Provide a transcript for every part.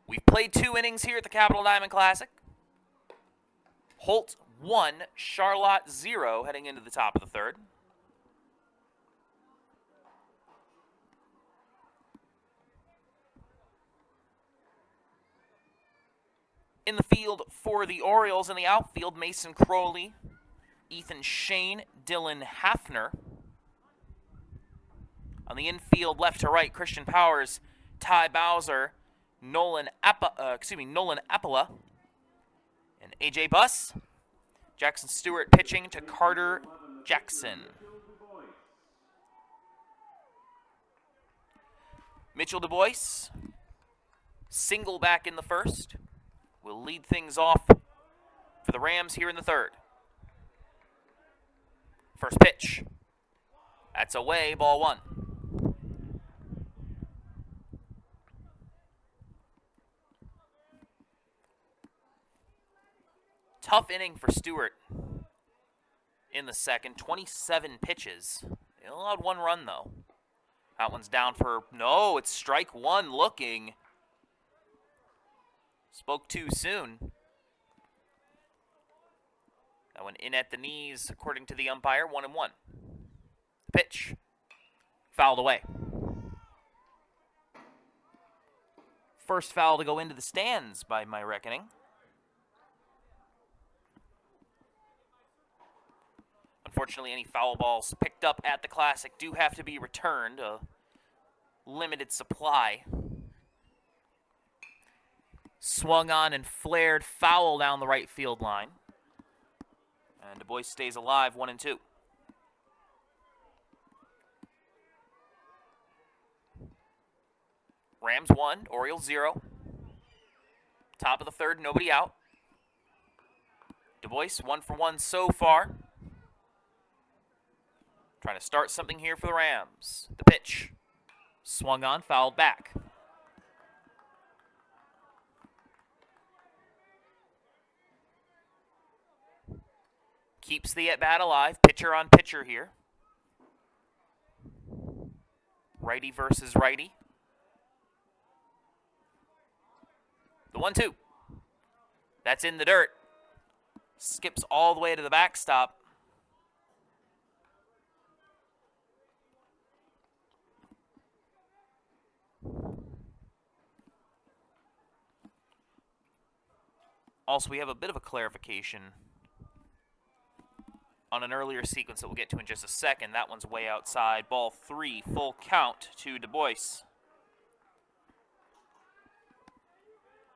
We've played 2 innings here at the Capital Diamond Classic. Holt 1, Charlotte 0, heading into the top of the third. In the field for the Orioles, in the outfield, Mason Crowley, Ethan Shane, Dylan Hafner. On the infield, left to right, Christian Powers, Ty Bowser, Nolan Appola, and AJ Buss. Jackson Stewart pitching to Carter Jackson. Mitchell Du Bois, single back in the first, will lead things off for the Rams here in the third. First pitch. That's away, ball 1. Tough inning for Stewart in the second. 27 pitches. They allowed 1 run, though. That one's down for... No, it's strike 1 looking. Spoke too soon. That one in at the knees, according to the umpire. 1-1. Pitch. Fouled away. First foul to go into the stands, by my reckoning. Unfortunately, any foul balls picked up at the Classic do have to be returned. A limited supply. Swung on and flared, foul down the right field line. And Du Bois stays alive, 1-2. Rams 1, Orioles 0. Top of the third, nobody out. Du Bois 1 for 1 so far. Trying to start something here for the Rams. The pitch. Swung on, fouled back. Keeps the at-bat alive. Pitcher on pitcher here. Righty versus righty. The 1-2. That's in the dirt. Skips all the way to the backstop. Also, we have a bit of a clarification on an earlier sequence that we'll get to in just a second. That one's way outside. Ball 3, full count to Du Bois.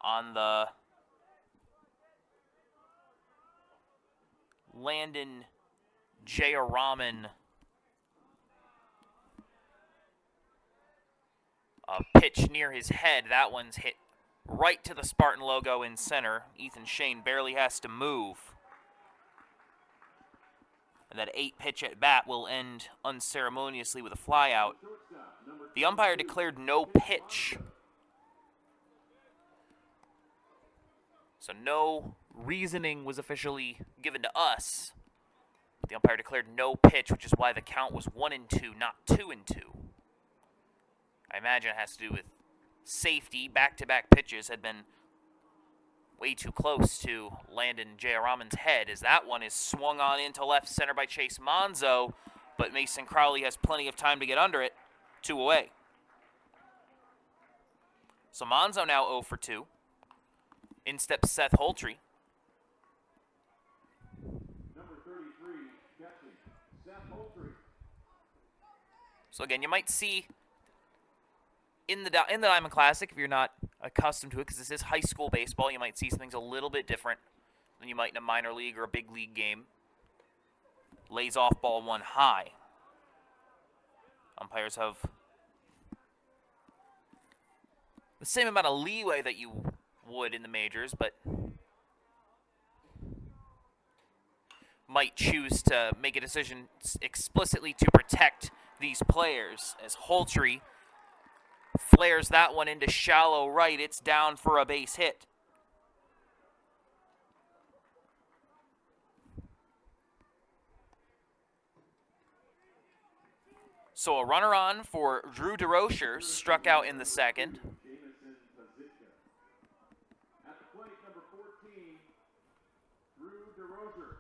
On the Landon Jayaraman pitch near his head. That one's hit right to the Spartan logo in center. Ethan Shane barely has to move. And that 8-pitch at bat will end unceremoniously with a flyout. The umpire declared no pitch. So no reasoning was officially given to us. The umpire declared no pitch, which is why the count was 1-2, not 2-2. I imagine it has to do with safety. Back-to-back pitches had been way too close to Landon Jayaraman's head, as that one is swung on into left center by Chase Monzo, but Mason Crowley has plenty of time to get under it. 2 away. So Monzo now 0 for 2. In steps Seth Holtry. Number 33, catching, Seth Holtry. So again, you might see in the Diamond Classic, if you're not accustomed to it, because this is high school baseball, you might see things a little bit different than you might in a minor league or a big league game. Lays off ball 1 high. Umpires have the same amount of leeway that you would in the majors, but might choose to make a decision explicitly to protect these players, as Holtry flares that one into shallow right. It's down for a base hit. So a runner on for Drew DeRocher, struck out in the second. DeRozier.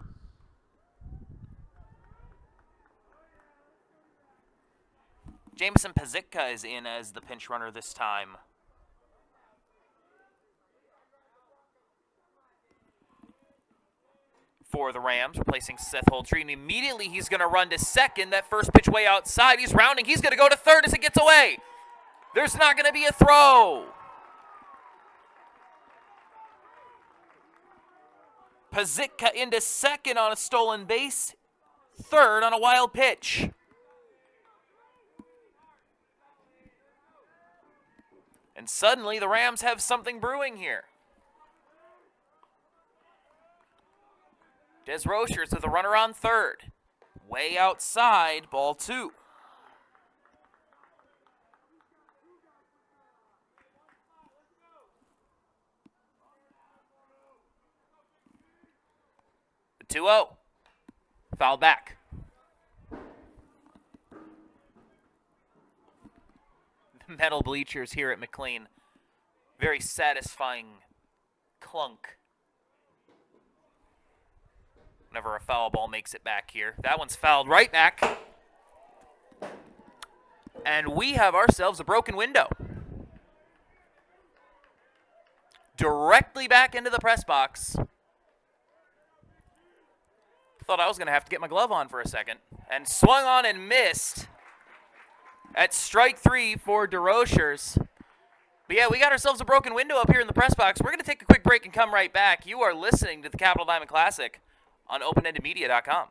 Jameson Pazitka is in as the pinch runner this time. For the Rams, replacing Seth Holtry, and immediately he's going to run to second. That first pitch way outside. He's rounding. He's going to go to third as it gets away. There's not going to be a throw. Pazitka into second on a stolen base. Third on a wild pitch. And suddenly the Rams have something brewing here. Des Rochers with a runner on third. Way outside, ball 2. The 2-0. Foul back. The metal bleachers here at McLean. Very satisfying clunk whenever a foul ball makes it back here. That one's fouled right back. And we have ourselves a broken window. Directly back into the press box. Thought I was going to have to get my glove on for a second. And swung on and missed at strike 3 for DeRochers. But yeah, we got ourselves a broken window up here in the press box. We're going to take a quick break and come right back. You are listening to the Capital Diamond Classic on openendedmedia.com.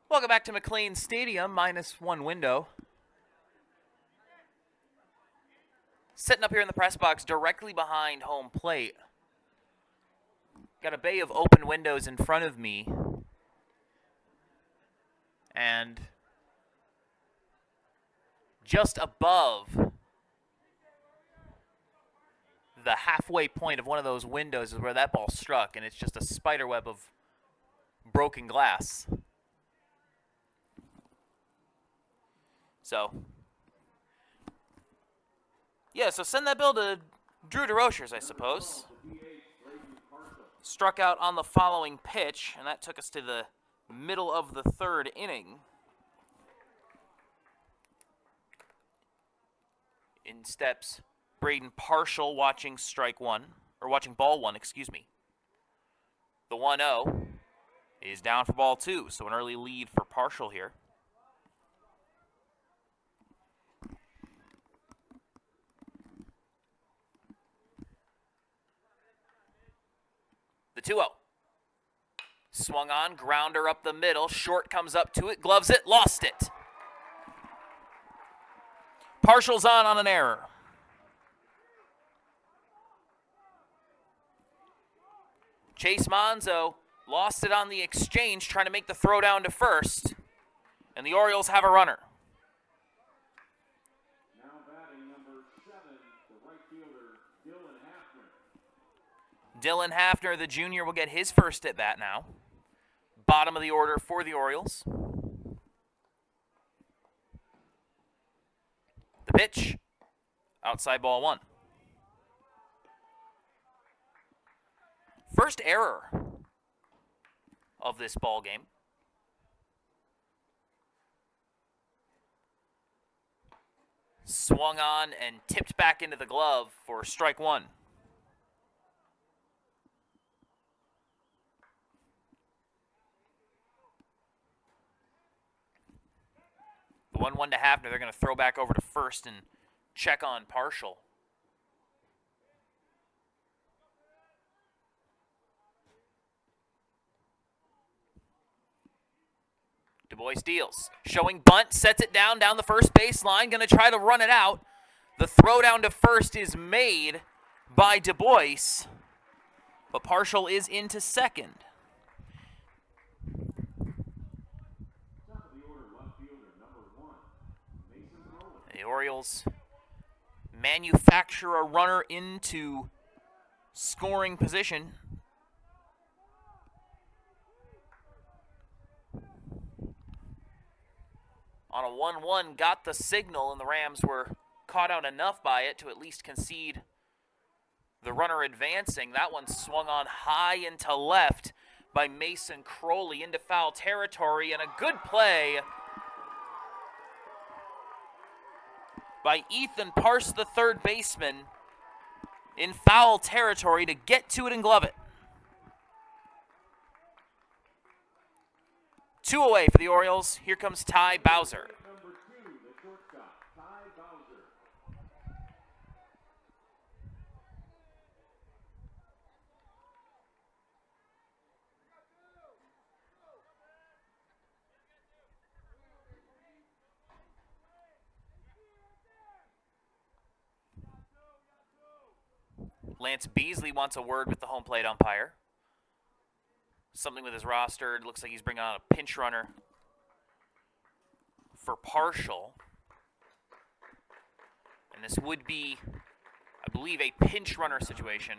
Welcome back to McLean Stadium, -1 window. Sitting up here in the press box directly behind home plate. Got a bay of open windows in front of me. And just above the halfway point of one of those windows is where that ball struck, and it's just a spider web of broken glass. So, yeah, so send that bill to Drew DeRochers, I suppose. Struck out on the following pitch, and that took us to the middle of the 3rd inning. In steps Braden Partial, watching ball 1, excuse me. The 1-0 is down for ball 2, so an early lead for Partial here. The 2-0. Swung on, grounder up the middle. Short comes up to it, gloves it, lost it. Partial's on an error. Chase Monzo lost it on the exchange, trying to make the throw down to first. And the Orioles have a runner. Now batting number 7, the right fielder, Dylan Hafner. Dylan Hafner, the junior, will get his first at bat now. Bottom of the order for the Orioles. The pitch, outside ball 1. First error of this ball game. Swung on and tipped back into the glove for strike 1. The 1-1 to Hafner. They're going to throw back over to first and check on Partial. Du Bois deals. Showing bunt, sets it down the first baseline. Going to try to run it out. The throw down to first is made by Du Bois, but Partial is into second. Top of the order, left fielder, number 1, Mason Holt. The Orioles manufacture a runner into scoring position. On a 1-1, got the signal, and the Rams were caught out enough by it to at least concede the runner advancing. That one swung on high into left by Mason Crowley into foul territory, and a good play by Ethan Parse, the third baseman, in foul territory to get to it and glove it. 2 away for the Orioles. Here comes Ty Bowser. Number 2, the shortstop, Ty Bowser. Lance Beasley wants a word with the home plate umpire. Something with his roster. It looks like he's bringing on a pinch runner for Partial. And this would be, I believe, a pinch runner situation.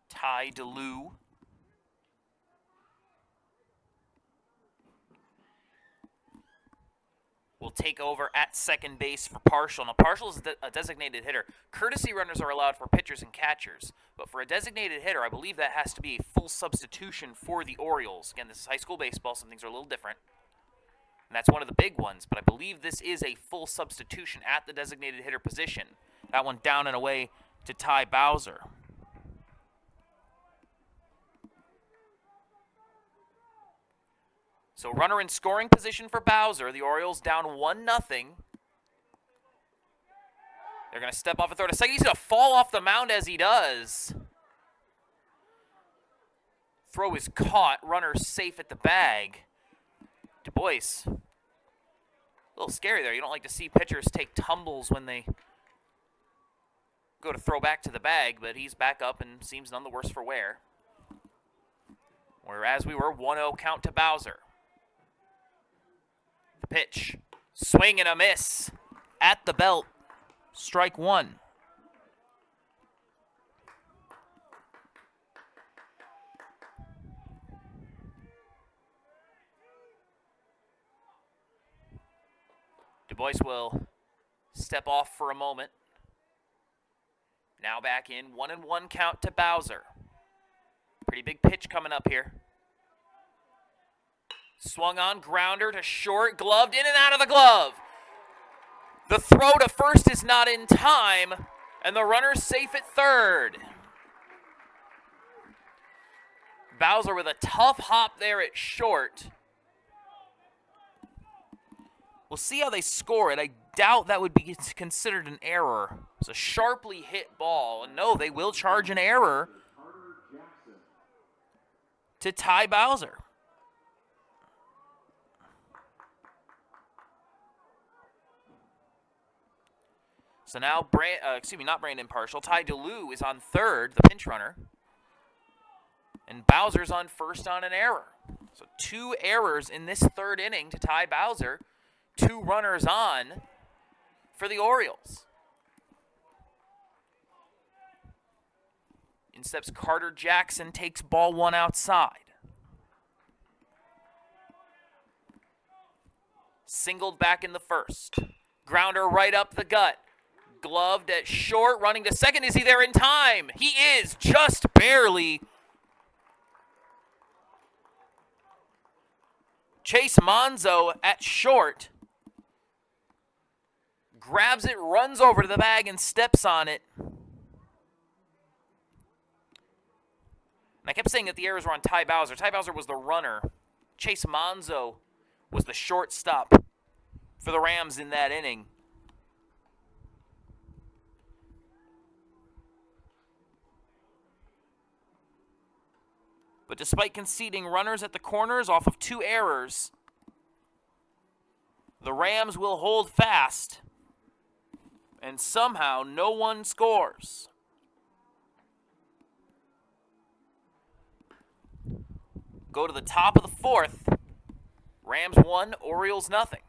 Ty DeLue. Will take over at second base for Partial. Now, Partial is a designated hitter. Courtesy runners are allowed for pitchers and catchers, but for a designated hitter, I believe that has to be a full substitution for the Orioles. Again, this is high school baseball. Some things are a little different, and that's one of the big ones, but I believe this is a full substitution at the designated hitter position. That one down and away to Ty Bowser. So runner in scoring position for Bowser. The Orioles down 1-0. They're going to step off and throw to second. He's going to fall off the mound as he does. Throw is caught. Runner safe at the bag. Du Bois. A little scary there. You don't like to see pitchers take tumbles when they go to throw back to the bag, but he's back up and seems none the worse for wear. Whereas we were 1-0 count to Bowser. The pitch. Swing and a miss. At the belt. Strike one. Du Bois will step off for a moment. Now back in. 1-1 count to Bowser. Pretty big pitch coming up here. Swung on, grounder to short, gloved in and out of the glove. The throw to first is not in time, and the runner's safe at third. Bowser with a tough hop there at short. We'll see how they score it. I doubt that would be considered an error. It's a sharply hit ball, and no, they will charge an error to Ty Bowser. So now, not Brandon Partial. Ty DeLue is on third, the pinch runner. And Bowser's on first on an error. So 2 errors in this third inning to Ty Bowser. 2 runners on for the Orioles. In steps Carter Jackson, takes ball 1 outside. Singled back in the first. Grounder right up the gut. Gloved at short, running to second. Is he there in time? He is, just barely. Chase Monzo at short. Grabs it, runs over to the bag, and steps on it. And I kept saying that the errors were on Ty Bowser. Ty Bowser was the runner. Chase Monzo was the shortstop for the Rams in that inning. But despite conceding runners at the corners off of 2 errors, the Rams will hold fast, and somehow no one scores. Go to the top of the 4th. Rams 1, Orioles nothing.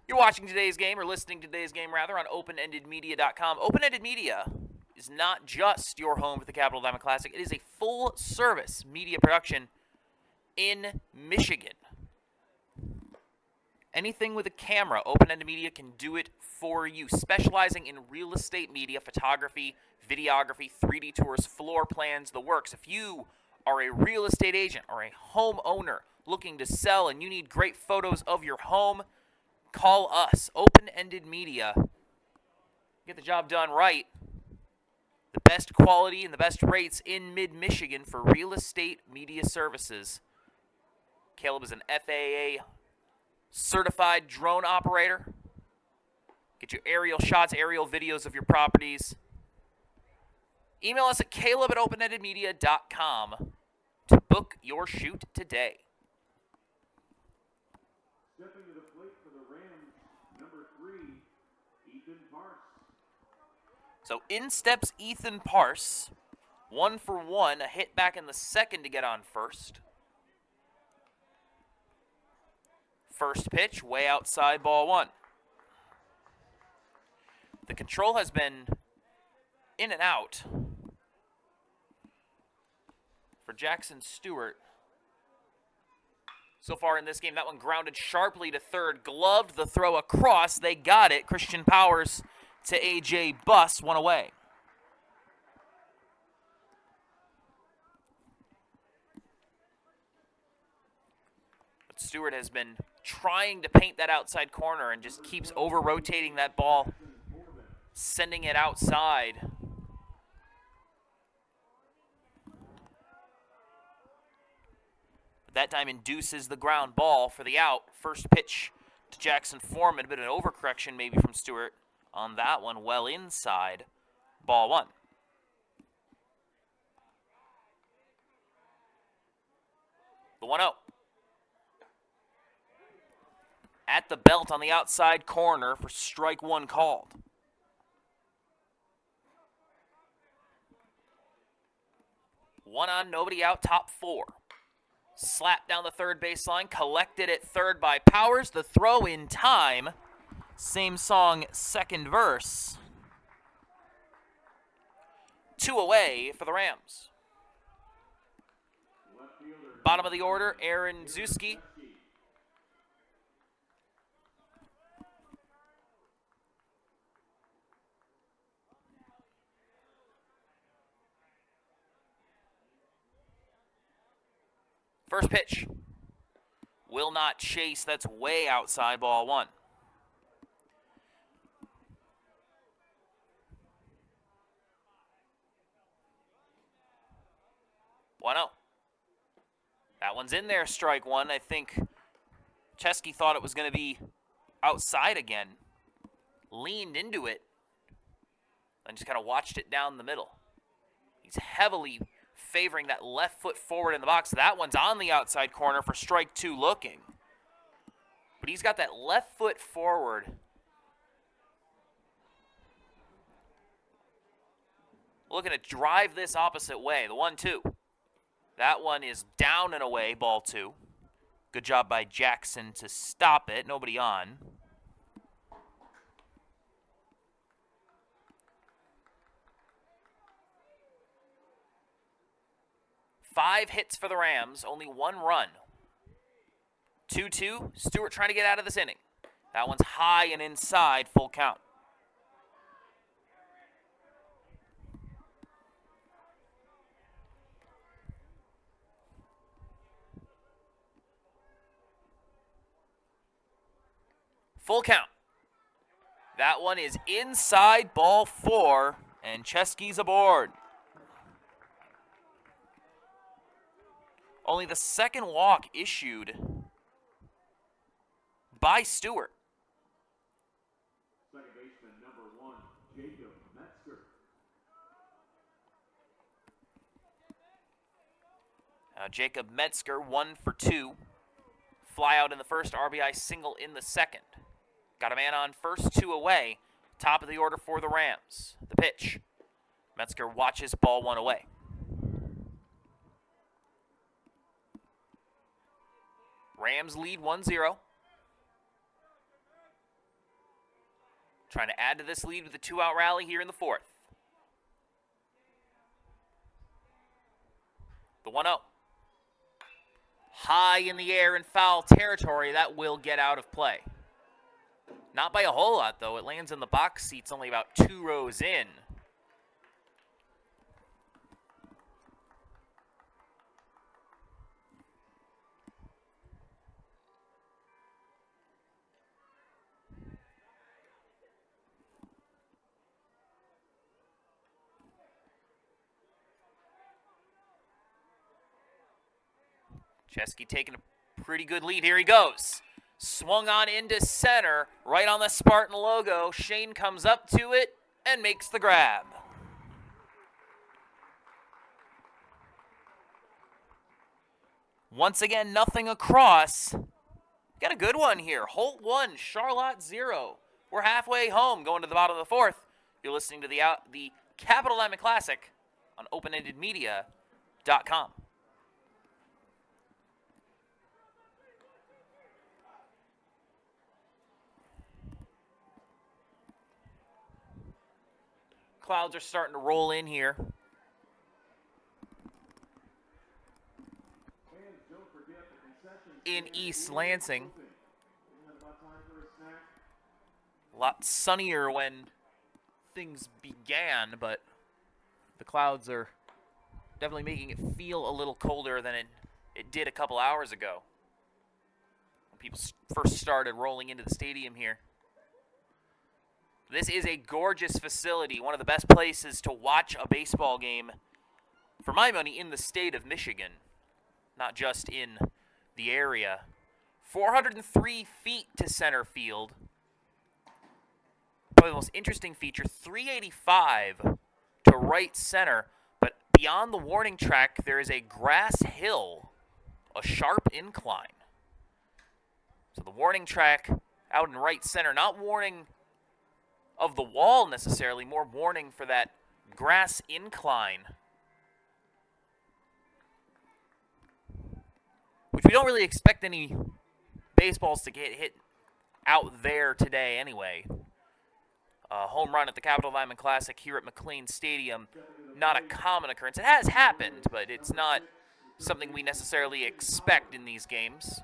You're watching today's game, or listening to today's game rather, on openendedmedia.com. Open-Ended Media is not just your home for the Capital Diamond Classic. It is a full-service media production in Michigan. Anything with a camera, Open-Ended Media can do it for you. Specializing in real estate media, photography, videography, 3D tours, floor plans, the works. If you are a real estate agent or a homeowner looking to sell and you need great photos of your home, call us, Open-Ended Media. Get the job done right. The best quality and the best rates in mid-Michigan for real estate media services. Caleb is an FAA certified drone operator. Get your aerial shots, aerial videos of your properties. Email us at caleb@openendedmedia.com to book your shoot today. Stepping to the plate for the Rams, number 3, Ethan Parks. So in steps Ethan Parse, 1 for 1, a hit back in the 2nd to get on first. First pitch, way outside, ball 1. The control has been in and out for Jackson Stewart. So far in this game, that one grounded sharply to third, gloved the throw across. They got it. Christian Powers to A.J. Buss, 1 away. But Stewart has been trying to paint that outside corner and just keeps over-rotating that ball, sending it outside. But that time induces the ground ball for the out. First pitch to Jackson Foreman, a bit of an overcorrection maybe from Stewart on that one, well inside, ball 1. The 1-0. At the belt on the outside corner for strike 1 called. One on, nobody out, top 4. Slap down the third baseline, collected at third by Powers. The throw in time. Same song, second verse. 2 away for the Rams. Bottom of the order, Aaron Zuski. First pitch. Will not chase. That's way outside, ball 1. That one's in there, strike 1. I think Chesky thought it was going to be outside again. Leaned into it and just kind of watched it down the middle. He's heavily favoring that left foot forward in the box. That one's on the outside corner for strike 2 looking. But he's got that left foot forward. Looking to drive this opposite way. The 1-2. That one is down and away, ball 2. Good job by Jackson to stop it. Nobody on. Five hits for the Rams, only 1 run. 2-2, Stewart trying to get out of this inning. That one's high and inside, full count. Full count. That one is inside, ball 4, and Chesky's aboard. Only the second walk issued by Stewart. Second baseman, number 1, Jacob Metzger. Jacob Metzger, 1 for 2. Fly out in the first, RBI single in the second. Got a man on first, 2 away. Top of the order for the Rams. The pitch. Metzger watches, ball 1 away. Rams lead 1-0. Trying to add to this lead with a 2-out rally here in the fourth. The 1-0. High in the air in foul territory. That will get out of play. Not by a whole lot, though. It lands in the box seats only about 2 rows in. Chesky taking a pretty good lead. Here he goes. Swung on into center, right on the Spartan logo. Shane comes up to it and makes the grab. Once again, nothing across. Got a good one here. Holt 1, Charlotte 0. We're halfway home, going to the bottom of the fourth. You're listening to the Capital Diamond Classic on openendedmedia.com. Clouds are starting to roll in here. In East Lansing. A lot sunnier when things began, but the clouds are definitely making it feel a little colder than it did a couple hours ago when people first started rolling into the stadium here. This is a gorgeous facility, one of the best places to watch a baseball game, for my money, in the state of Michigan, not just in the area. 403 feet to center field. Probably the most interesting feature, 385 to right center, but beyond the warning track, there is a grass hill, a sharp incline. So the warning track out in right center, not warning of the wall necessarily, more warning for that grass incline, which we don't really expect any baseballs to get hit out there today anyway. Home run at the Capital Diamond Classic here at McLean Stadium, not a common occurrence. It has happened, but it's not something we necessarily expect in these games.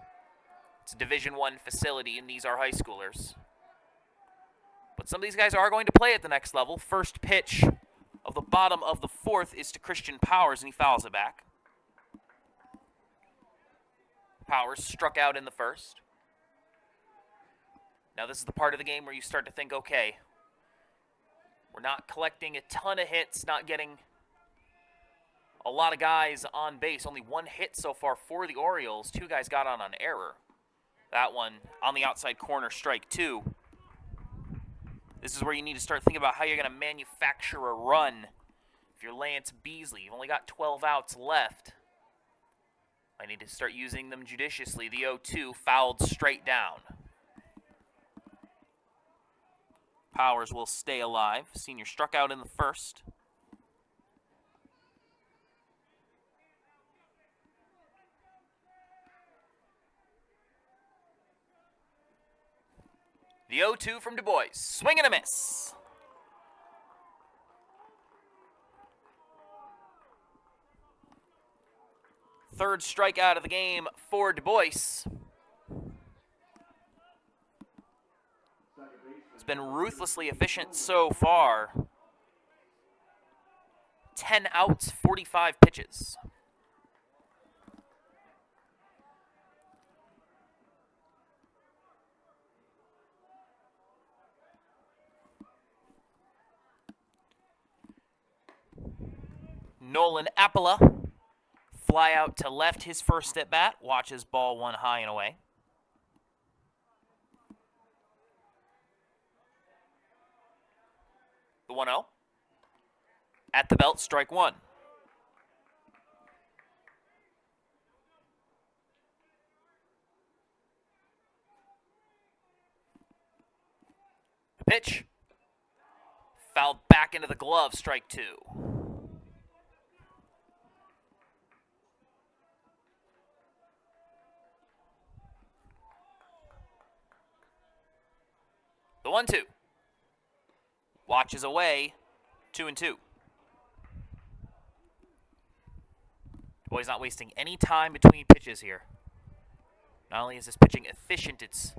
It's a Division I facility, and these are high schoolers. But some of these guys are going to play at the next level. First pitch of the bottom of the fourth is to Christian Powers, and he fouls it back. Powers struck out in the first. Now this is the part of the game where you start to think, okay, we're not collecting a ton of hits, not getting a lot of guys on base. Only 1 hit so far for the Orioles. 2 guys got on error. That one on the outside corner, strike 2. This is where you need to start thinking about how you're going to manufacture a run. If you're Lance Beasley, you've only got 12 outs left. I need to start using them judiciously. The 0-2 fouled straight down. Powers will stay alive. Senior struck out in the first. The 0-2 from Du Bois. Swing and a miss. Third strikeout of the game for Du Bois. It's been ruthlessly efficient so far. 10 outs, 45 pitches. Nolan Appola, fly out to left, his first at bat, watches ball 1 high and away. The 1-0. At the belt, strike 1. pitch. Fouled back into the glove, strike 2. The 1-2. Watches away, 2-2. Boy's not wasting any time between pitches here. Not only is his pitching efficient, it's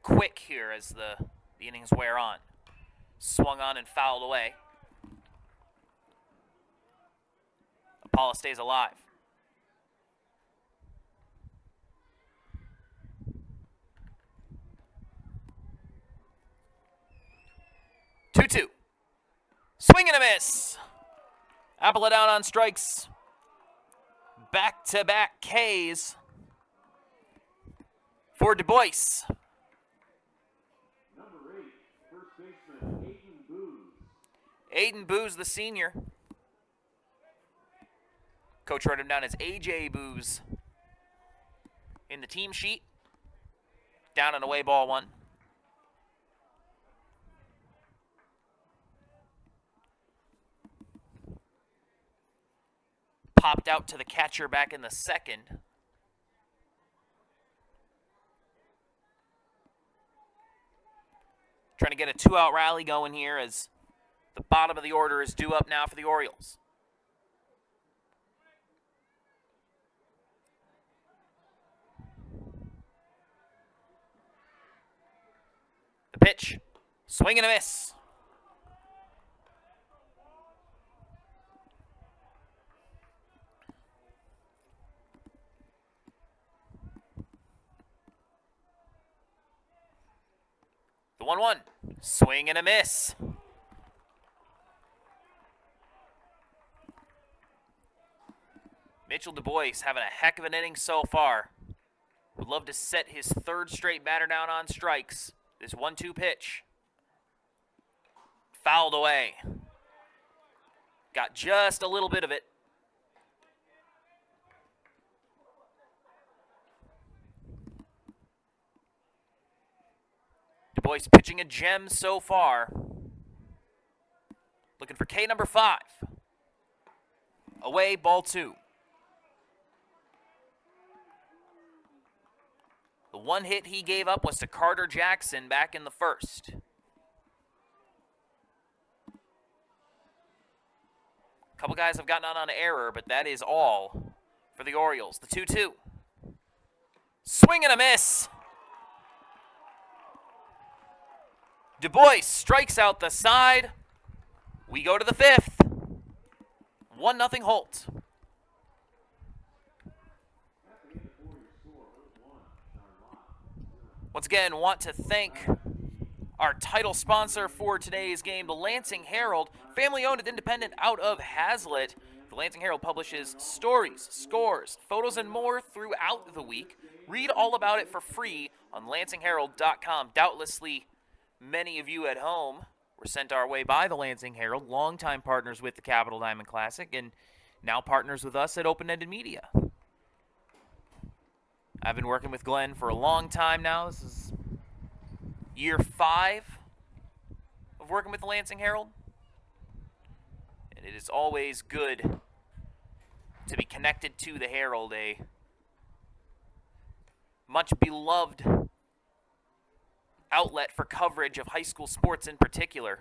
quick here as the innings wear on. Swung on and fouled away. Apollo stays alive. Two. Swing and a miss. Apple down on strikes. Back-to-back Ks for Du Bois. Number 8, first baseman Aiden Booz. Aiden Booz, the senior. Coach wrote him down as AJ Booz in the team sheet. Down and away, ball 1. Popped out to the catcher back in the second. Trying to get a 2-out rally going here as the bottom of the order is due up now for the Orioles. The pitch. Swing and a miss. The 1-1. Swing and a miss. Mitchell Du Bois having a heck of an inning so far. Would love to set his 3rd straight batter down on strikes. This 1-2 pitch. Fouled away. Got just a little bit of it. Du Bois pitching a gem so far. Looking for K number 5. Away, ball 2. The one hit he gave up was to Carter Jackson back in the first. A couple guys have gotten on error, but that is all for the Orioles. The 2-2. Swing and a miss. Du Bois strikes out the side. We go to the 5th. 1-0 Holt. Once again, want to thank our title sponsor for today's game, the Lansing Herald, family-owned and independent out of Hazlitt. The Lansing Herald publishes stories, scores, photos, and more throughout the week. Read all about it for free on lansingherald.com. Doubtlessly, many of you at home were sent our way by the Lansing Herald, longtime partners with the Capital Diamond Classic, and now partners with us at Open-Ended Media. I've been working with Glenn for a long time now. This is year 5 of working with the Lansing Herald. And it is always good to be connected to the Herald, a much beloved outlet for coverage of high school sports in particular.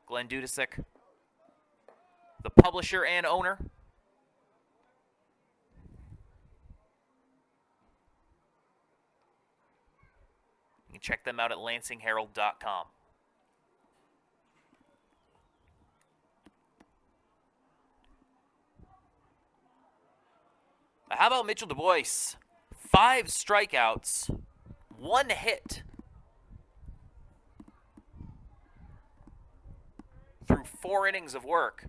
Glenn Dudasek, the publisher and owner. You can check them out at lansingherald.com. How about Mitchell Du Bois? 5 strikeouts, 1 hit through 4 innings of work.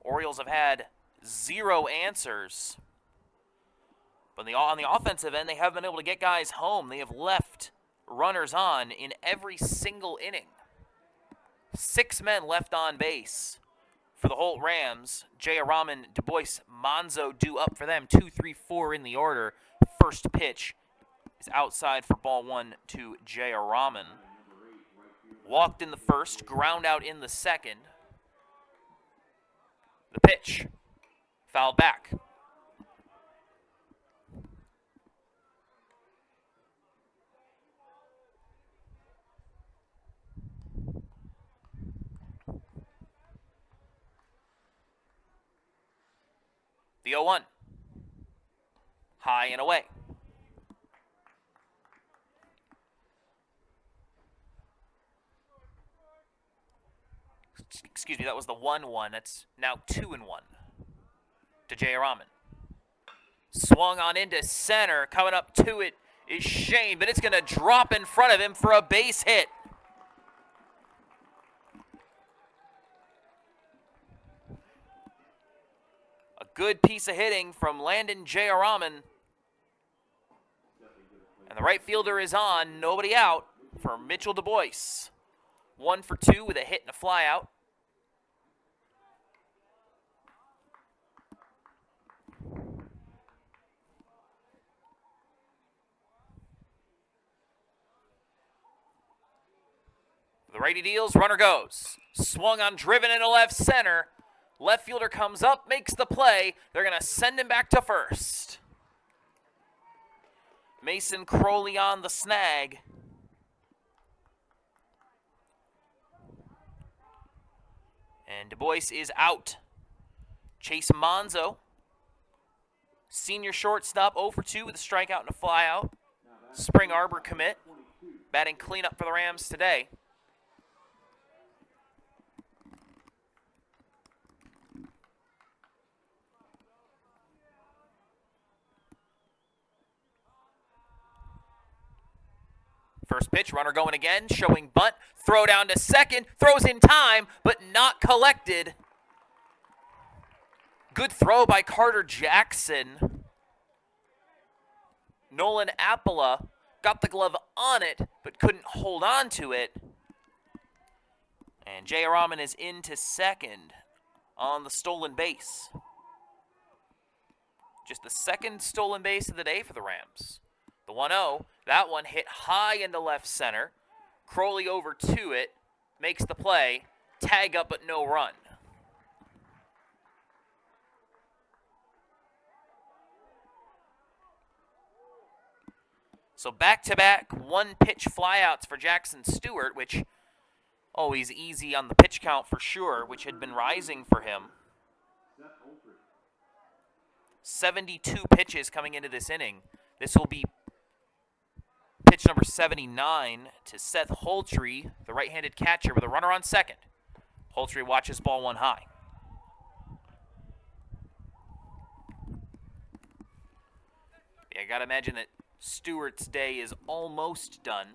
Orioles have had 0 answers. But on the offensive end, they have been able to get guys home. They have left runners on in every single inning. 6 men left on base for the Holt Rams. Jayaraman, Du Bois, Monzo due up for them. 2, 3, 4 in the order. First pitch is outside for ball 1 to Jayaraman. Walked in the first, ground out in the second. The pitch, fouled back. The 0-1. High and away. Excuse me, that was the 1-1. That's now 2-1 to Jayaraman. Swung on into center. Coming up to it is Shane, but it's going to drop in front of him for a base hit. A good piece of hitting from Landon Jayaraman. And the right fielder is on. Nobody out for Mitchell Du Bois. 1 for 2 with a hit and a fly out. The righty deals, runner goes. Swung on, driven into left center. Left fielder comes up, makes the play. They're going to send him back to first. Mason Crowley on the snag. And Du Bois is out. Chase Monzo, senior shortstop, 0 for 2 with a strikeout and a flyout. Spring Arbor commit, batting cleanup for the Rams today. First pitch, runner going again, showing bunt, throw down to second, throws in time, but not collected. Good throw by Carter Jackson. Nolan Appola got the glove on it, but couldn't hold on to it. And Jayaraman is into second on the stolen base. Just the second stolen base of the day for the Rams. The 1-0, that one hit high into left center. Crowley over to it, makes the play, tag up but no run. So back-to-back one-pitch flyouts for Jackson Stewart, which always easy on the pitch count for sure, which had been rising for him. 72 pitches coming into this inning. This will be pitch number 79 to Seth Holtry, the right-handed catcher, with a runner on second. Holtry watches ball 1 high. Yeah, I gotta imagine that Stewart's day is almost done.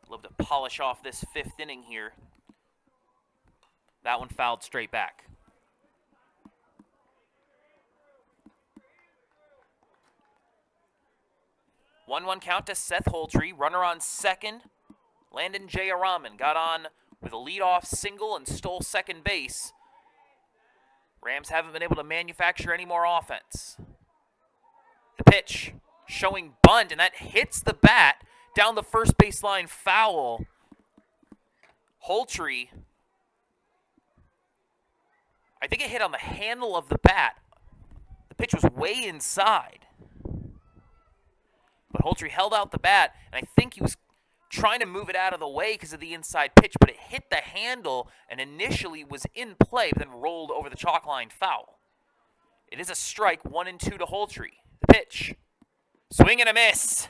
Love to polish off this 5th inning here. That one fouled straight back. 1-1 count to Seth Holtry. Runner on second. Landon Jayaraman got on with a leadoff single and stole second base. Rams haven't been able to manufacture any more offense. The pitch showing bunt, and that hits the bat down the first baseline foul. Holtry, I think it hit on the handle of the bat. The pitch was way inside. But Holtry held out the bat, and I think he was trying to move it out of the way because of the inside pitch, but it hit the handle and initially was in play, but then rolled over the chalk line foul. It is a strike, 1-2 to Holtry. The pitch. Swing and a miss.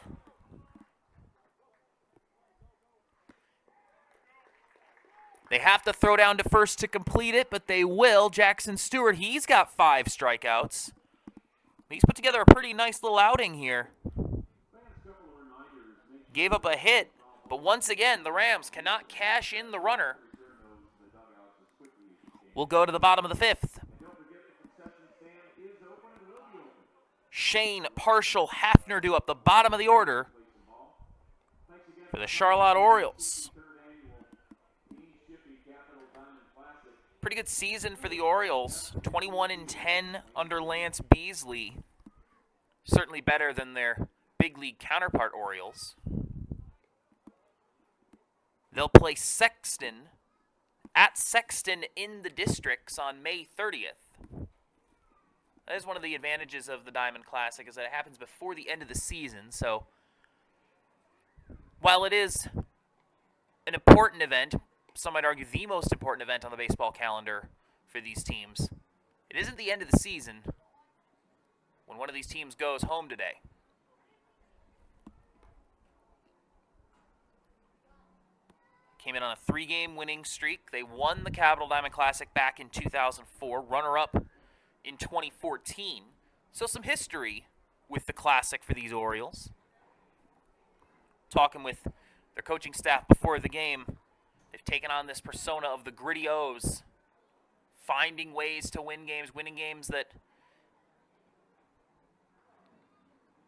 They have to throw down to first to complete it, but they will. Jackson Stewart, he's got 5 strikeouts. He's put together a pretty nice little outing here. Gave up a hit, but once again, the Rams cannot cash in the runner. We'll go to the bottom of the 5th. Shane, Partial, Hafner due up the bottom of the order for the Charlotte Orioles. Pretty good season for the Orioles. 21-10 under Lance Beasley. Certainly better than their big league counterpart Orioles. They'll play Sexton at Sexton in the districts on May 30th. That is one of the advantages of the Diamond Classic, is that it happens before the end of the season. So while it is an important event, some might argue the most important event on the baseball calendar for these teams, it isn't the end of the season when one of these teams goes home today. Came in on a 3-game winning streak. They won the Capital Diamond Classic back in 2004, runner-up in 2014. So some history with the Classic for these Orioles. Talking with their coaching staff before the game, they've taken on this persona of the gritty O's, finding ways to win games, winning games that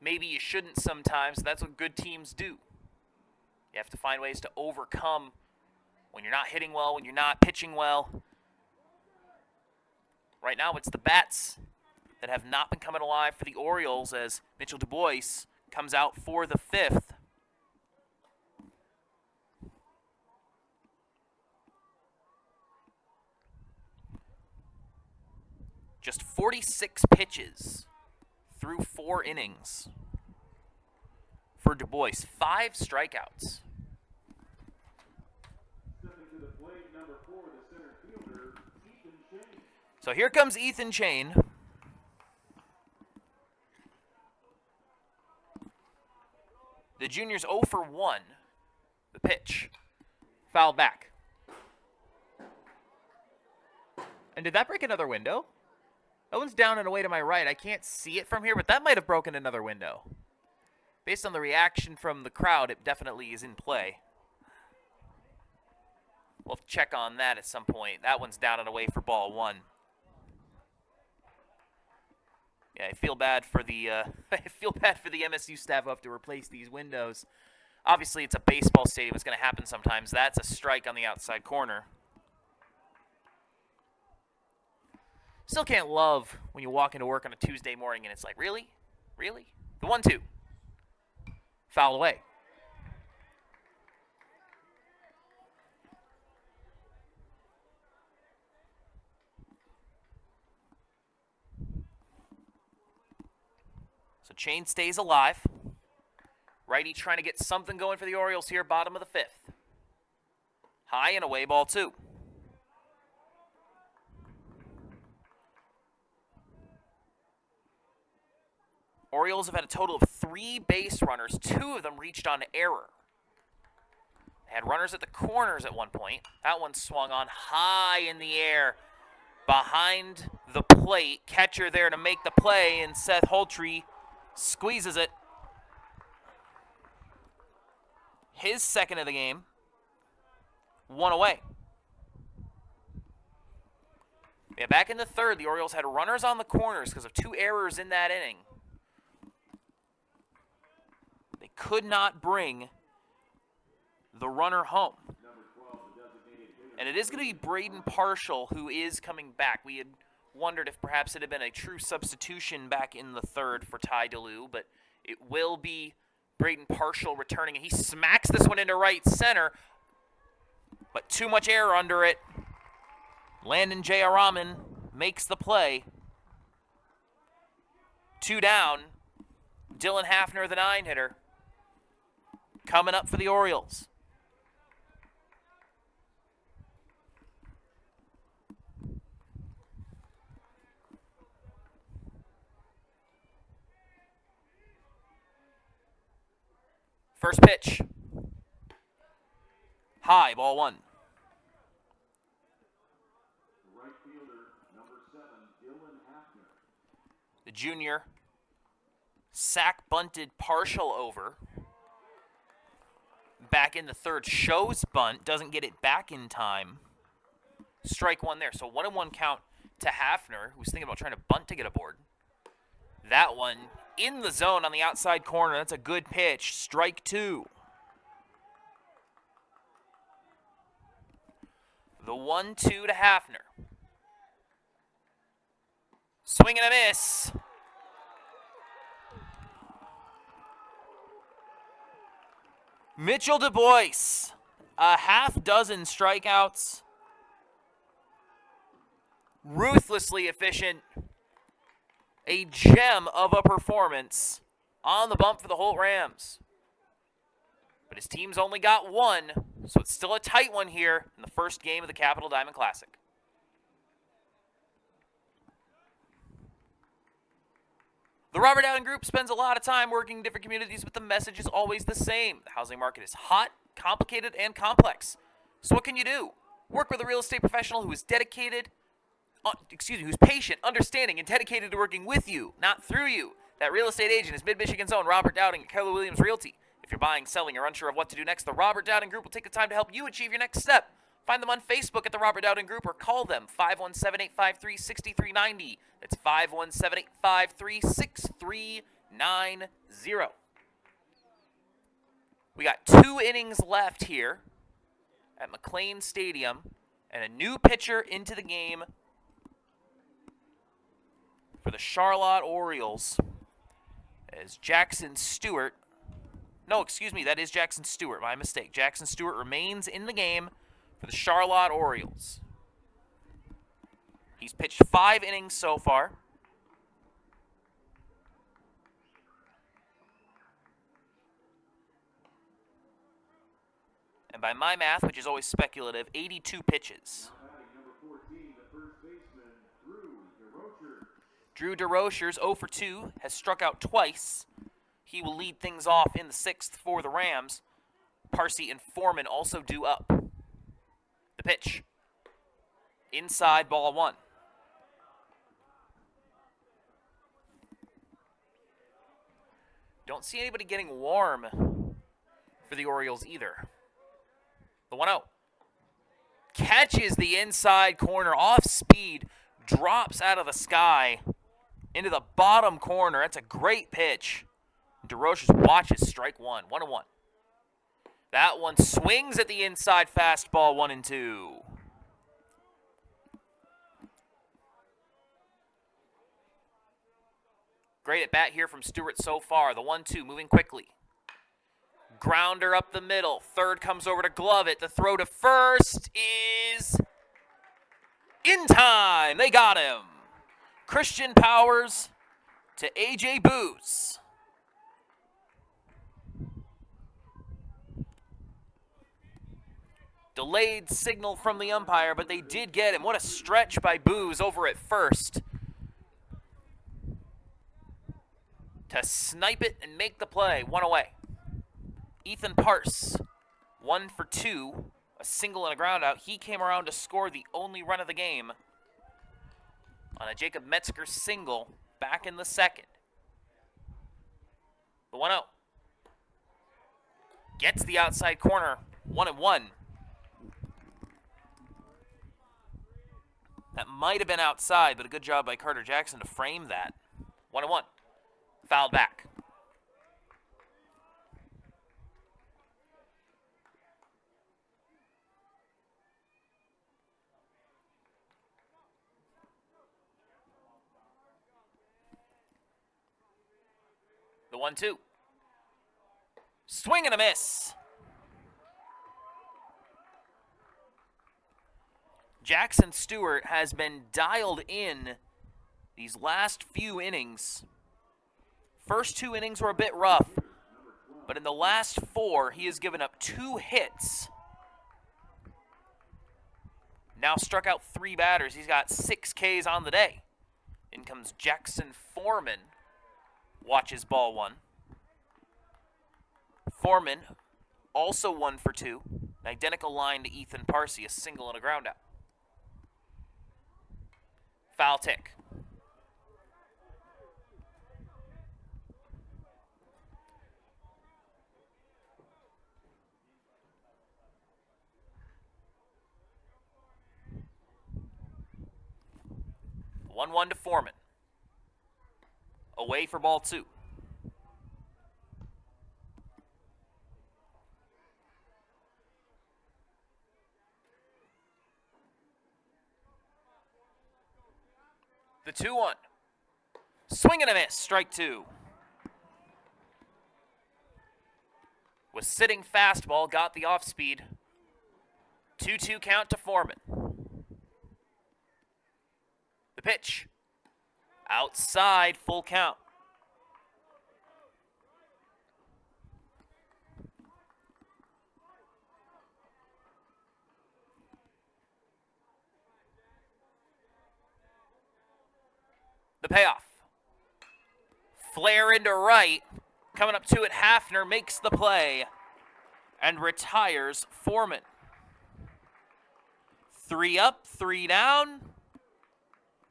maybe you shouldn't sometimes. That's what good teams do. You have to find ways to overcome when you're not hitting well, when you're not pitching well. Right now, it's the bats that have not been coming alive for the Orioles as Mitchell Du Bois comes out for the 5th. Just 46 pitches through 4 innings for Du Bois. 5 strikeouts. Stepping to the plate, number 4, the center fielder, Ethan Shane. So here comes Ethan Shane. The junior's 0 for 1. The pitch. Fouled back. And did that break another window? That one's down and away to my right. I can't see it from here, but that might have broken another window. Based on the reaction from the crowd, it definitely is in play. We'll check on that at some point. That one's down and away for ball 1. Yeah, I feel bad for the MSU staff who have to replace these windows. Obviously, it's a baseball stadium. It's going to happen sometimes. That's a strike on the outside corner. Still can't love when you walk into work on a Tuesday morning and it's like, really? Really? The 1-2. Foul away. So Chain stays alive. Righty trying to get something going for the Orioles here, bottom of the 5th. High and away, ball 2. Orioles have had a total of 3 base runners. 2 of them reached on error. They had runners at the corners at one point. That one swung on high in the air behind the plate. Catcher there to make the play, and Seth Holtree squeezes it. His second of the game. 1 away. Yeah, back in the 3rd, the Orioles had runners on the corners because of 2 errors in that inning. They could not bring the runner home. And it is going to be Braden Partial who is coming back. We had wondered if perhaps it had been a true substitution back in the 3rd for Ty DeLue, but it will be Braden Partial returning, and he smacks this one into right center, but too much air under it. Landon Jayaraman makes the play. 2 down. Dylan Hafner, the 9-hitter, coming up for the Orioles. First pitch. High, ball 1. Right fielder, number 7, Dylan Hafner. The junior sack bunted Partial over. Back in the 3rd, shows bunt, doesn't get it back in time. Strike 1 there. So 1-1 count to Hafner, who's thinking about trying to bunt to get aboard. That one in the zone on the outside corner. That's a good pitch. Strike 2. The 1-2 to Hafner. Swing and a miss. Mitchell Du Bois, a half dozen strikeouts. Ruthlessly efficient. A gem of a performance on the bump for the Holt Rams. But his team's only got one, so it's still a tight one here in the first game of the Capital Diamond Classic. The Robert Dowden Group spends a lot of time working in different communities, but the message is always the same. The housing market is hot, complicated, and complex. So what can you do? Work with a real estate professional who is dedicated, who's patient, understanding, and dedicated to working with you, not through you. That real estate agent is Mid-Michigan's own Robert Dowden at Keller Williams Realty. If you're buying, selling, or unsure of what to do next, the Robert Dowden Group will take the time to help you achieve your next step. Find them on Facebook at the Robert Dowden Group or call them 517-853-6390. That's 517-853-6390. We got 2 innings left here at McLean Stadium and a new pitcher into the game for the Charlotte Orioles as Jackson Stewart. No, excuse me, that is Jackson Stewart. My mistake. Jackson Stewart remains in the game for the Charlotte Orioles. He's pitched 5 innings so far. And by my math, which is always speculative, 82 pitches. Drew DeRochers, 0 for 2, has struck out twice. He will lead things off in the 6th for the Rams. Parsi and Foreman also due up. The pitch. Inside, ball 1. Don't see anybody getting warm for the Orioles either. The 1-0. Catches the inside corner off speed, drops out of the sky into the bottom corner. That's a great pitch. DeRochers watches strike 1. 1-1. That one swings at the inside fastball, 1-2. Great at bat here from Stewart so far. The 1-2 moving quickly. Grounder up the middle. Third comes over to glove it. The throw to first is in time. They got him. Christian Powers to A.J. Booz. Delayed signal from the umpire, but they did get him. What a stretch by Booz over at first to snipe it and make the play. 1 away. Ethan Parse, 1 for 2, a single and a ground out. He came around to score the only run of the game on a Jacob Metzger single back in the 2nd. The 1-0. Gets the outside corner, 1-1. That might have been outside, but a good job by Carter Jackson to frame that. 1-1. Fouled back. The 1-2. Swing and a miss. Jackson Stewart has been dialed in these last few innings. First 2 innings were a bit rough, but in the last 4, he has given up 2 hits. Now struck out 3 batters. He's got 6 Ks on the day. In comes Jackson Foreman. Watches ball 1. Foreman, also 1 for 2. An identical line to Ethan Parsi, a single and a ground out. Foul tick. One 1 to Foreman. Away for ball 2. The 2-1. Swing and a miss, strike 2. Was sitting fastball, got the off speed. 2-2 count to Foreman. The pitch. Outside, full count. The payoff. Flare into right. Coming up to it, Hafner makes the play and retires Foreman. 3 up, 3 down.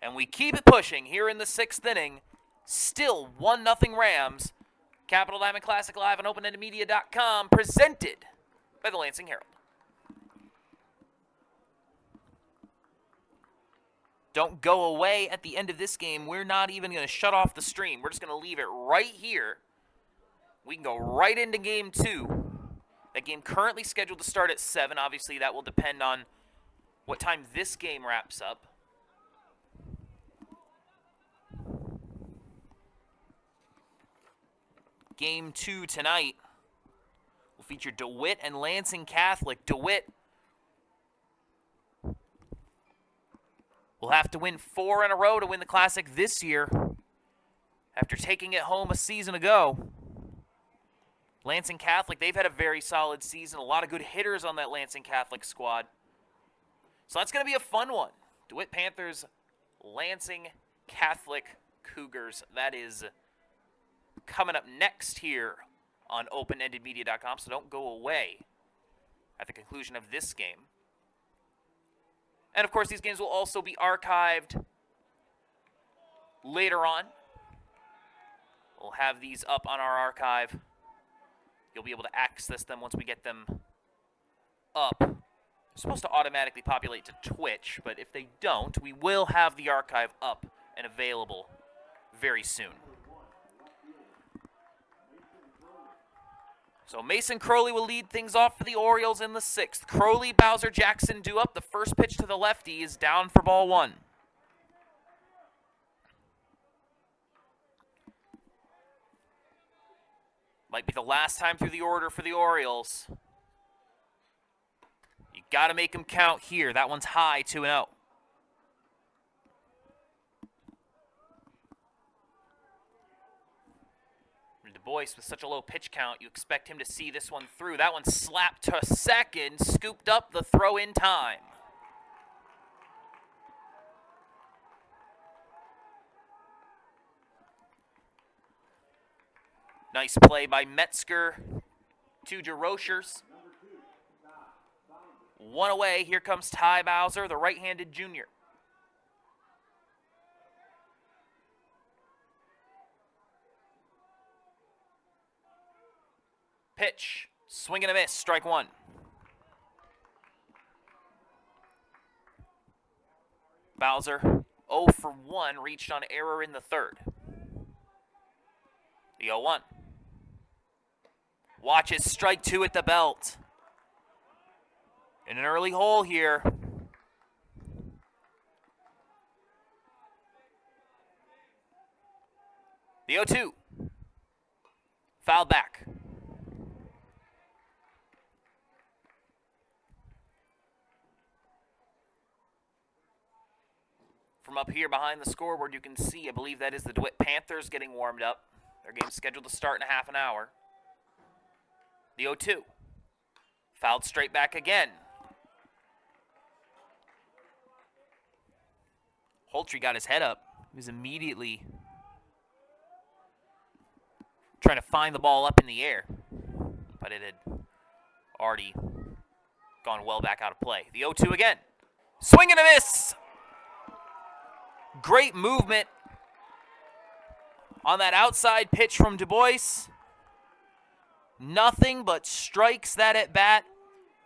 And we keep it pushing here in the 6th inning. Still 1-0 Rams. Capital Diamond Classic Live on OpenEndedMedia.com, presented by the Lansing Herald. Don't go away at the end of this game. We're not even going to shut off the stream. We're just going to leave it right here. We can go right into Game 2. That game currently scheduled to start at 7. Obviously, that will depend on what time this game wraps up. Game 2 tonight will feature DeWitt and Lansing Catholic. DeWitt will have to win 4 in a row to win the Classic this year after taking it home a season ago. Lansing Catholic, they've had a very solid season. A lot of good hitters on that Lansing Catholic squad. So that's going to be a fun one. DeWitt Panthers, Lansing Catholic Cougars. That is coming up next here on OpenEndedMedia.com, so don't go away at the conclusion of this game. And, of course, these games will also be archived later on. We'll have these up on our archive. You'll be able to access them once we get them up. They're supposed to automatically populate to Twitch, but if they don't, we will have the archive up and available very soon. So Mason Crowley will lead things off for the Orioles in the 6th. Crowley, Bowser, Jackson due up. The first pitch to the lefty is down for ball 1. Might be the last time through the order for the Orioles. You got to make them count here. That one's high, 2-0. Du Bois with such a low pitch count, you expect him to see this one through. That one slapped to second, scooped up the throw in time. Nice play by Metzger to DeRochers. 1 away. Here comes Ty Bowser, the right-handed junior. Pitch. Swing and a miss. Strike 1. Bowser 0 for 1. Reached on error in the 3rd. The 0-1. Watches strike 2 at the belt. In an early hole here. The 0-2. Fouled back. From up here behind the scoreboard, you can see, I believe that is the DeWitt Panthers getting warmed up. Their game's scheduled to start in a half an hour. The 0-2. Fouled straight back again. Holtry got his head up. He was immediately trying to find the ball up in the air. But it had already gone well back out of play. The 0-2 again. Swing and a miss! Great movement on that outside pitch from Du Bois. Nothing but strikes that at bat.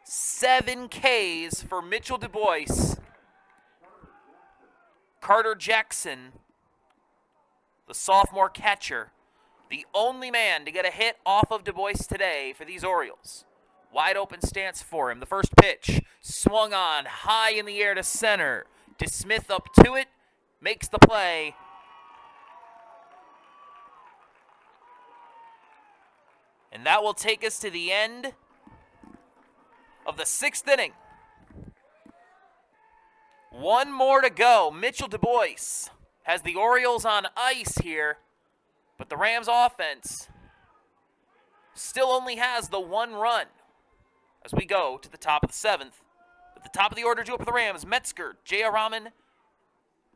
7 Ks for Mitchell Du Bois. Carter Jackson, the sophomore catcher, the only man to get a hit off of Du Bois today for these Orioles. Wide open stance for him. The first pitch swung on high in the air to center. DeSmith up to it. Makes the play. And that will take us to the end of the 6th inning. One more to go. Mitchell Du Bois has the Orioles on ice here, but the Rams offense still only has the 1 run as we go to the top of the 7th. At the top of the order, due up for the Rams, Metzger, Jayaraman,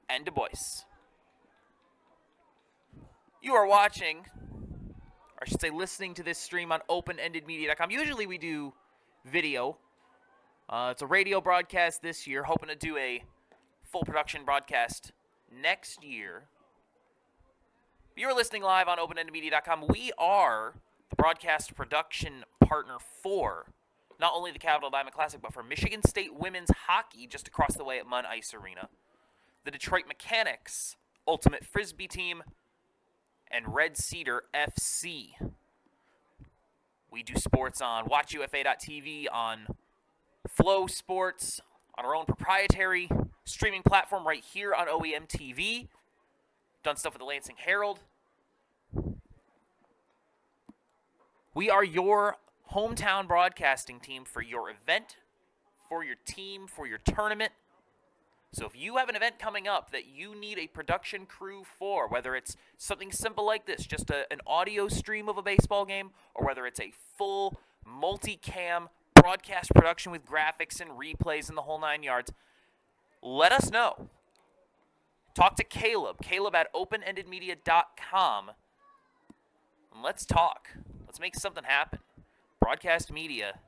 and Du Bois. You are watching, or I should say listening to this stream on openendedmedia.com. Usually we do video. It's a radio broadcast this year, hoping to do a full production broadcast next year. You're listening live on openendedmedia.com. We are the broadcast production partner for not only the Capital Diamond Classic, but for Michigan State women's hockey just across the way at Munn Ice Arena, the Detroit Mechanics Ultimate Frisbee Team, and Red Cedar FC. We do sports on WatchUFA.tv, on Flow Sports, on our own proprietary streaming platform right here on OEM TV. Done stuff with the Lansing Herald. We are your hometown broadcasting team for your event, for your team, for your tournament. So if you have an event coming up that you need a production crew for, whether it's something simple like this, just an audio stream of a baseball game, or whether it's a full multicam broadcast production with graphics and replays and the whole 9 yards, let us know. Talk to Caleb at openendedmedia.com, and let's talk. Let's make something happen. Broadcast media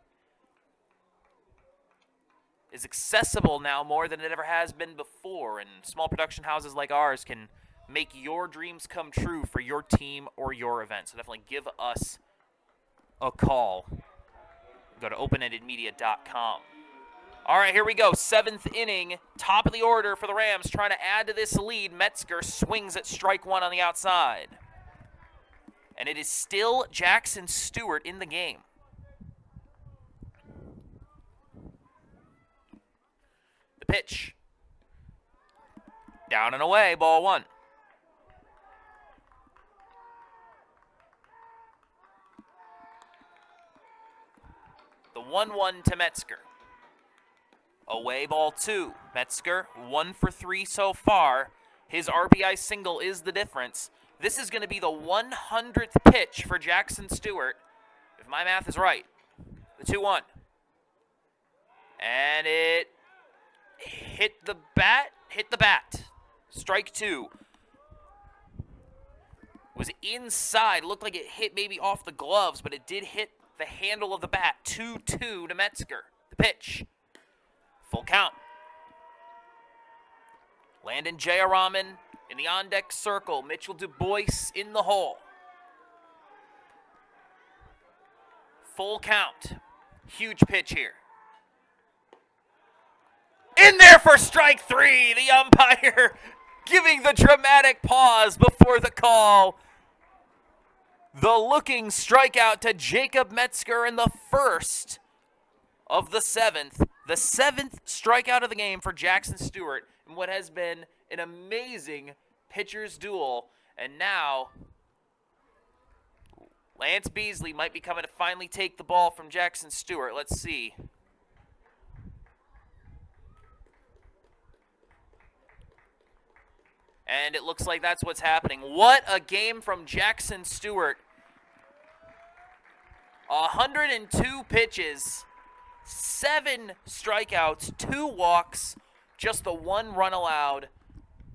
is accessible now more than it ever has been before, and small production houses like ours can make your dreams come true for your team or your event. So definitely give us a call. Go to openendedmedia.com. All right, here we go. 7th inning, top of the order for the Rams, trying to add to this lead. Metzger swings at strike 1 on the outside. And it is still Jackson Stewart in the game. The pitch. Down and away, ball 1. The 1-1 to Metzger. Away, ball 2. Metzger, 1 for 3 so far. His RBI single is the difference. This is going to be the 100th pitch for Jackson Stewart, if my math is right. The 2-1. And it hit the bat. Strike 2. Was inside. Looked like it hit maybe off the gloves, but it did hit the handle of the bat. 2-2 to Metzger. The pitch. Full count. Landon Jayaraman in the on-deck circle. Mitchell Du Bois in the hole. Full count. Huge pitch here. In there for strike 3. The umpire giving the dramatic pause before the call. The looking strikeout to Jacob Metzger in the first of the 7th. The 7th strikeout of the game for Jackson Stewart in what has been an amazing pitcher's duel. And now Lance Beasley might be coming to finally take the ball from Jackson Stewart. Let's see. And it looks like that's what's happening. What a game from Jackson Stewart. 102 pitches, 7 strikeouts, 2 walks, just the 1 run allowed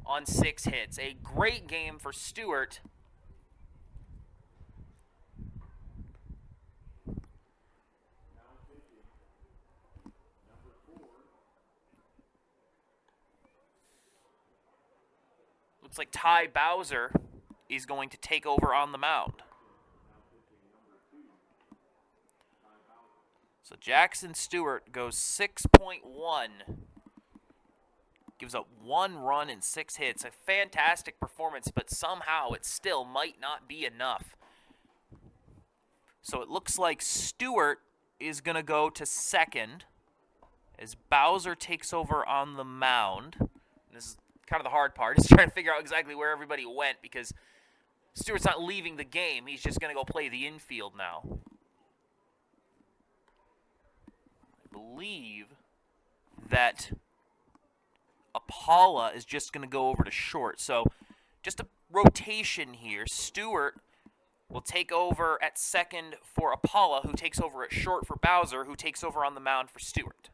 on 6 hits. A great game for Stewart. Looks like Ty Bowser is going to take over on the mound. So Jackson Stewart goes 6.1. Gives up 1 run and 6 hits. A fantastic performance, but somehow it still might not be enough. So it looks like Stewart is going to go to second as Bowser takes over on the mound. This is kind of the hard part, is trying to figure out exactly where everybody went, because Stewart's not leaving the game. He's just going to go play the infield now. believe that Apala is just going to go over to short. So just a rotation here. Stewart will take over at second for Apala, who takes over at short for Bowser, who takes over on the mound for Stewart.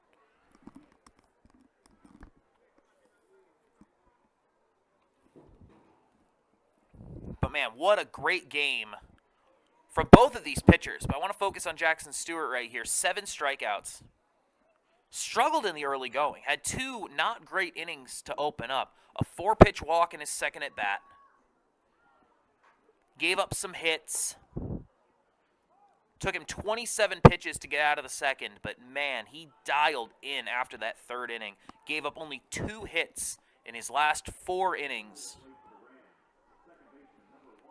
But man, what a great game from both of these pitchers. But I want to focus on Jackson Stewart right here. 7 strikeouts. Struggled in the early going. Had 2 not great innings to open up. A 4-pitch walk in his second at bat. Gave up some hits. Took him 27 pitches to get out of the second, but man, he dialed in after that 3rd inning. Gave up only 2 hits in his last 4 innings.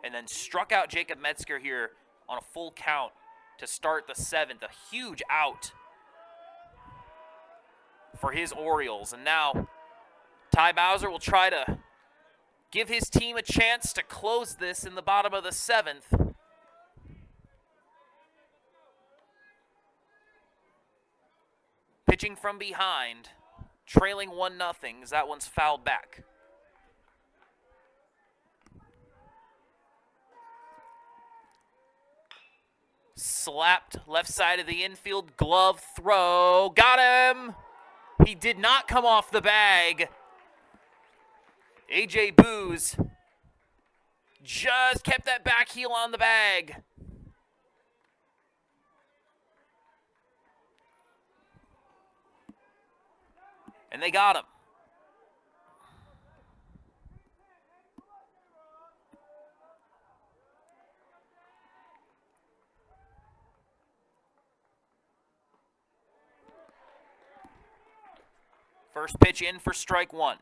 And then struck out Jacob Metzger here on a full count to start the 7th. A huge out for his Orioles. And now Ty Bowser will try to give his team a chance to close this in the bottom of the 7th. Pitching from behind, trailing 1-0 as that one's fouled back. Slapped left side of the infield, glove throw, got him! He did not come off the bag. A.J. Booz just kept that back heel on the bag. And they got him. First pitch in for strike 1.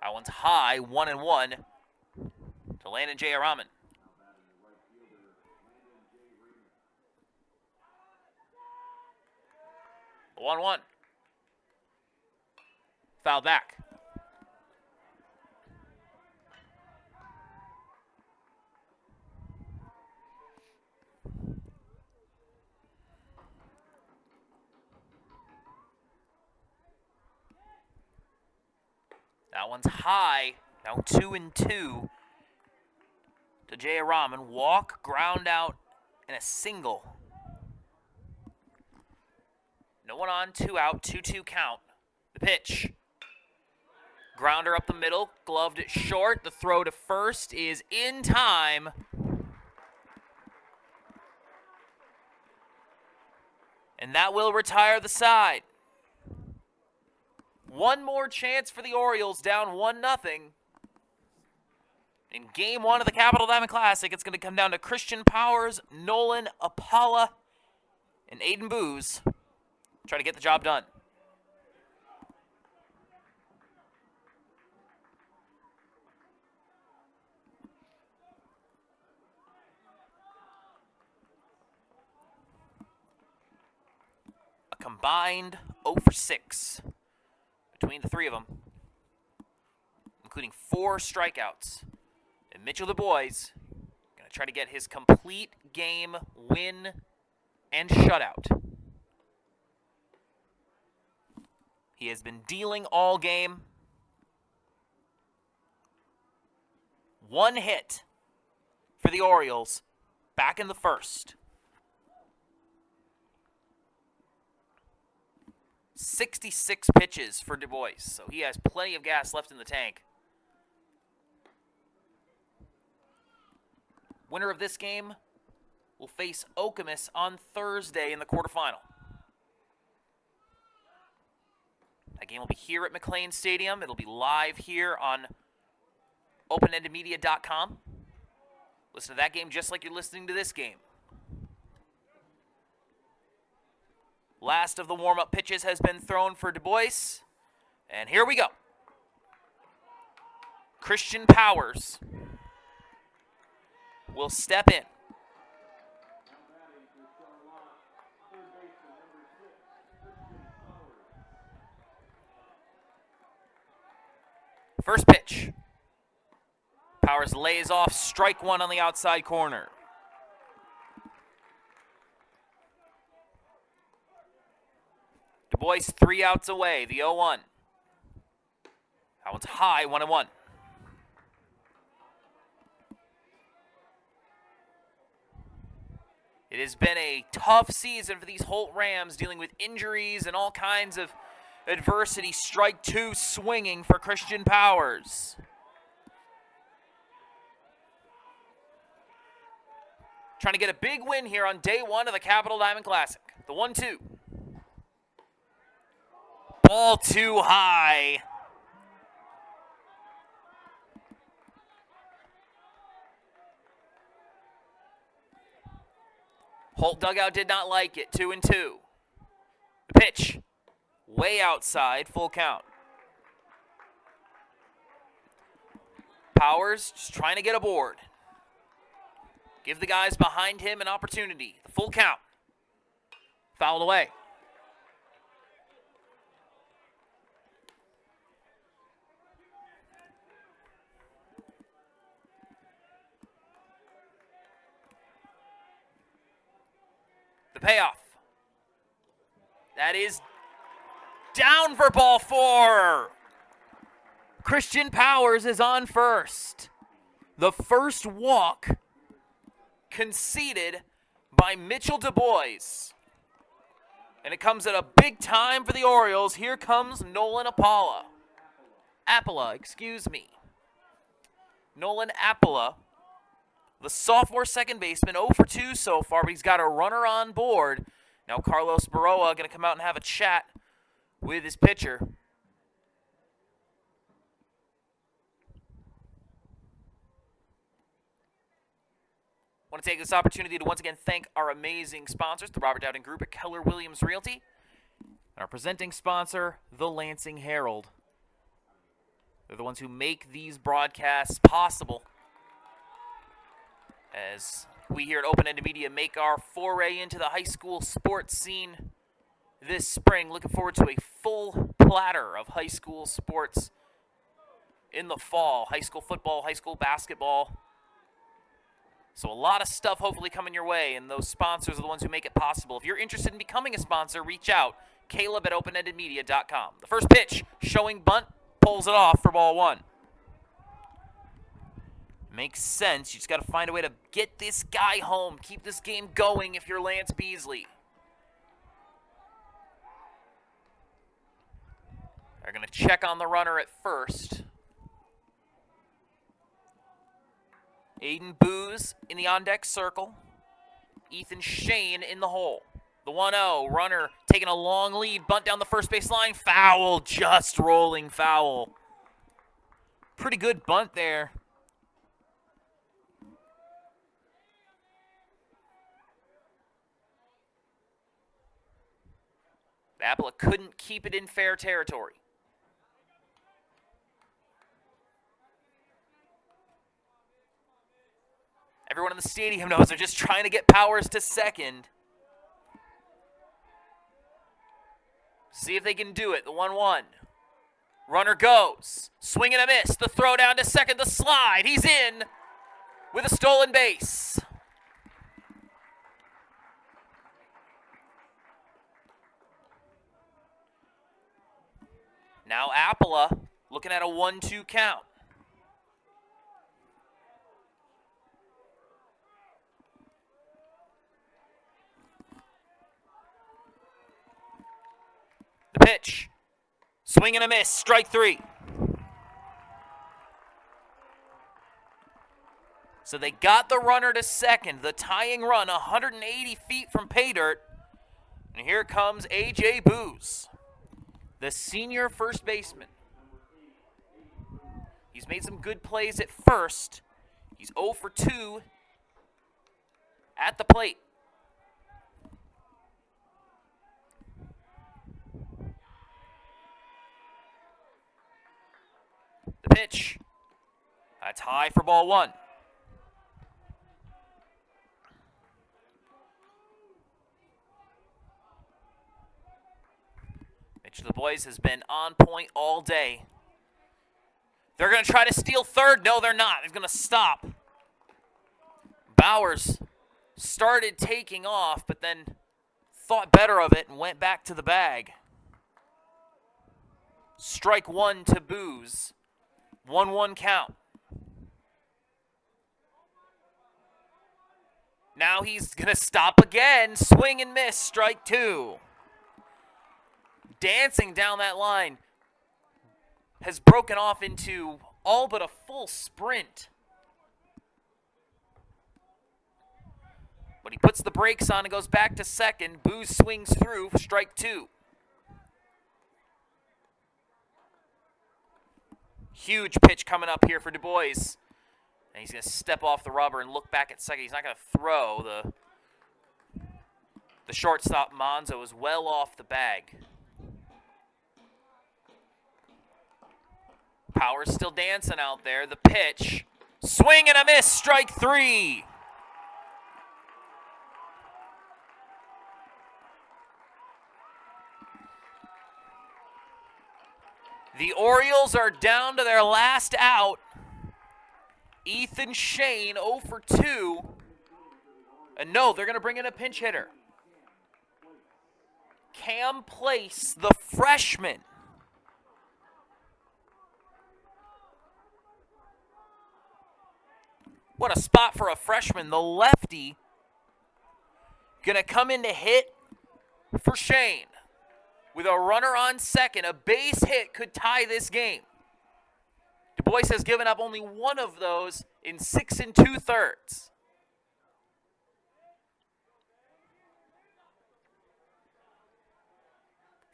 That one's high, 1-1 to Landon Jayaraman. 1-1. Foul back. That one's high. Now 2-2 to Jayaraman. Walk, ground out, and a single. No one on, 2 out, 2-2 count. The pitch. Grounder up the middle, gloved it short. The throw to first is in time. And that will retire the side. One more chance for the Orioles, down 1-0. In Game 1 of the Capital Diamond Classic, it's going to come down to Christian Powers, Nolan Apala, and Aiden Booz. Try to get the job done. A combined 0 for 6 between the 3 of them, including 4 strikeouts. And Mitchell Du Bois going to try to get his complete game win and shutout. He has been dealing all game. 1 hit for the Orioles back in the first. 66 pitches for Du Bois, so he has plenty of gas left in the tank. Winner of this game will face Okemos on Thursday in the quarterfinal. That game will be here at McLean Stadium. It'll be live here on openendedmedia.com. Listen to that game just like you're listening to this game. Last of the warm-up pitches has been thrown for Du Bois. And here we go. Christian Powers will step in. First pitch. Powers lays off, strike one on the outside corner. Du Bois 3 outs away, the 0-1. That one's high, 1-1. It has been a tough season for these Holt Rams, dealing with injuries and all kinds of adversity. Strike 2 swinging for Christian Powers. Trying to get a big win here on day 1 of the Capital Diamond Classic. The 1-2. Ball too high. Holt dugout did not like it. 2-2. The pitch. Way outside. Full count. Powers just trying to get aboard. Give the guys behind him an opportunity. The full count. Fouled away. The payoff. That is down for ball 4. Christian Powers is on first. The first walk conceded by Mitchell Du Bois. And it comes at a big time for the Orioles. Here comes Nolan Appola. Nolan Appola, the sophomore second baseman, 0 for 2 so far, but he's got a runner on board. Now Carlos Baroa going to come out and have a chat with his pitcher. I want to take this opportunity to once again thank our amazing sponsors, the Robert Dowden Group at Keller Williams Realty, and our presenting sponsor, the Lansing Herald. They're the ones who make these broadcasts possible, as we here at Open Ended Media make our foray into the high school sports scene this spring. Looking forward to a full platter of high school sports in the fall. High school football, high school basketball. So a lot of stuff hopefully coming your way, and those sponsors are the ones who make it possible. If you're interested in becoming a sponsor, reach out. Caleb at openendedmedia.com. The first pitch, showing bunt, pulls it off for ball 1. Makes sense. You just got to find a way to get this guy home. Keep this game going if you're Lance Beasley. They're going to check on the runner at first. Aiden Booz in the on-deck circle. Ethan Shane in the hole. The 1-0, runner taking a long lead. Bunt down the first base line. Foul, just rolling foul. Pretty good bunt there. Appola couldn't keep it in fair territory. Everyone in the stadium knows they're just trying to get Powers to second. See if they can do it. The 1-1. Runner goes. Swing and a miss. The throw down to second. The slide. He's in with a stolen base. Now Appola looking at a 1-2 count. The pitch. Swing and a miss. Strike 3. So they got the runner to second. The tying run 180 feet from pay dirt. And here comes A.J. Booz, the senior first baseman. He's made some good plays at first. He's 0 for 2 at the plate. The pitch. That's high for ball 1. Mitch Du Bois has been on point all day. They're going to try to steal third. No, they're not. They're going to stop. Bowers started taking off, but then thought better of it and went back to the bag. Strike one to Booze. 1-1 count. Now he's going to stop again. Swing and miss. Strike two. Dancing down that line. Has broken off into all but a full sprint. But he puts the brakes on and goes back to second. Booze swings through for strike two. Huge pitch coming up here for Du Bois. And he's going to step off the rubber and look back at second. He's not going to throw. The shortstop, Monzo, is well off the bag. Power's still dancing out there. The pitch. Swing and a miss. Strike three. The Orioles are down to their last out. Ethan Shane 0 for 2. And no, they're going to bring in a pinch hitter. Cam Place, the freshman. What a spot for a freshman. The lefty going to come in to hit for Shane. With a runner on second, a base hit could tie this game. Du Bois has given up only one of those in 6 2/3.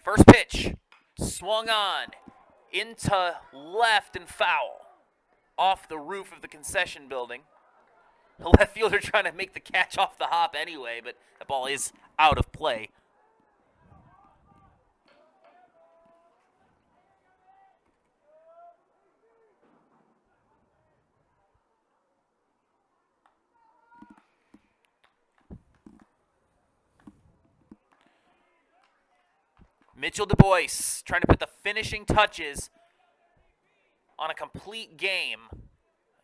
First pitch, swung on, into left and foul, off the roof of the concession building. The left fielder trying to make the catch off the hop anyway, but the ball is out of play. Mitchell Du Bois trying to put the finishing touches on a complete game.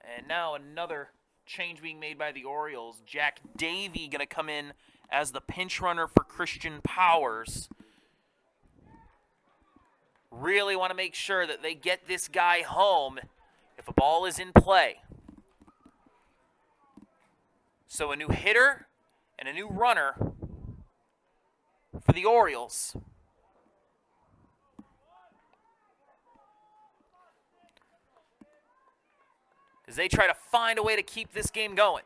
And now another change being made by the Orioles. Jack Davey going to come in as the pinch runner for Christian Powers. Really want to make sure that they get this guy home if a ball is in play. So a new hitter and a new runner for the Orioles. As they try to find a way to keep this game going.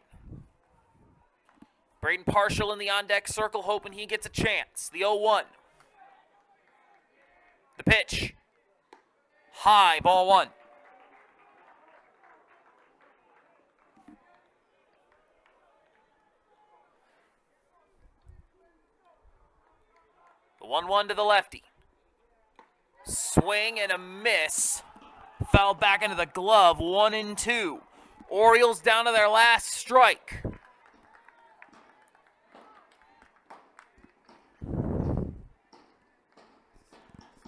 Braden Partial in the on-deck circle, hoping he gets a chance. The 0-1. The pitch. High, ball one. The 1-1 to the lefty. Swing and a miss. Foul back into the glove, 1-2. Orioles down to their last strike.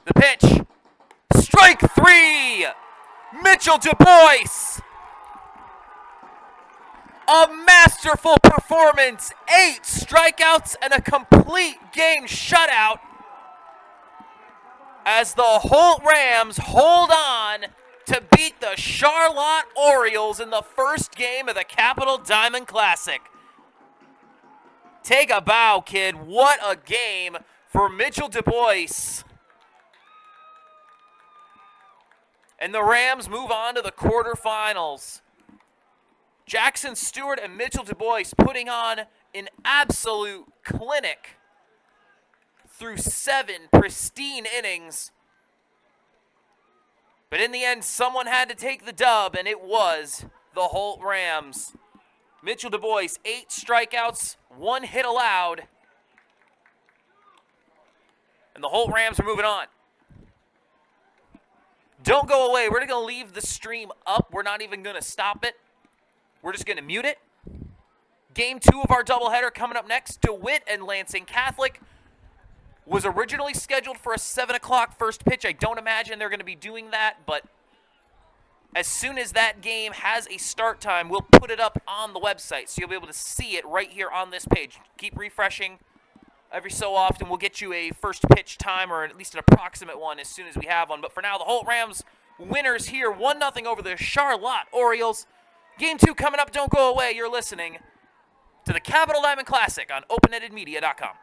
The pitch. Strike three. Mitchell Du Bois. A masterful performance. 8 strikeouts and a complete game shutout. As the Holt Rams hold on to beat the Charlotte Orioles in the first game of the Capital Diamond Classic. Take a bow, kid. What a game for Mitchell Du Bois. And the Rams move on to the quarterfinals. Jackson Stewart and Mitchell Du Bois putting on an absolute clinic through 7 pristine innings. But in the end, someone had to take the dub, and it was the Holt Rams. Mitchell Du Bois, 8 strikeouts, 1 hit allowed. And the Holt Rams are moving on. Don't go away. We're going to leave the stream up. We're not even going to stop it. We're just going to mute it. Game 2 of our doubleheader coming up next. DeWitt and Lansing Catholic. Was originally scheduled for a 7 o'clock first pitch. I don't imagine they're going to be doing that, but As soon as that game has a start time, we'll put it up on the website, so you'll be able to see it right here on this page. Keep refreshing every so often. We'll get you a first pitch time, or at least an approximate one, as soon as we have one. But for now, the Holt Rams winners here, 1-0 over the Charlotte Orioles. Game 2 coming up. Don't go away. You're listening to the Capital Diamond Classic on OpenEditedMedia.com.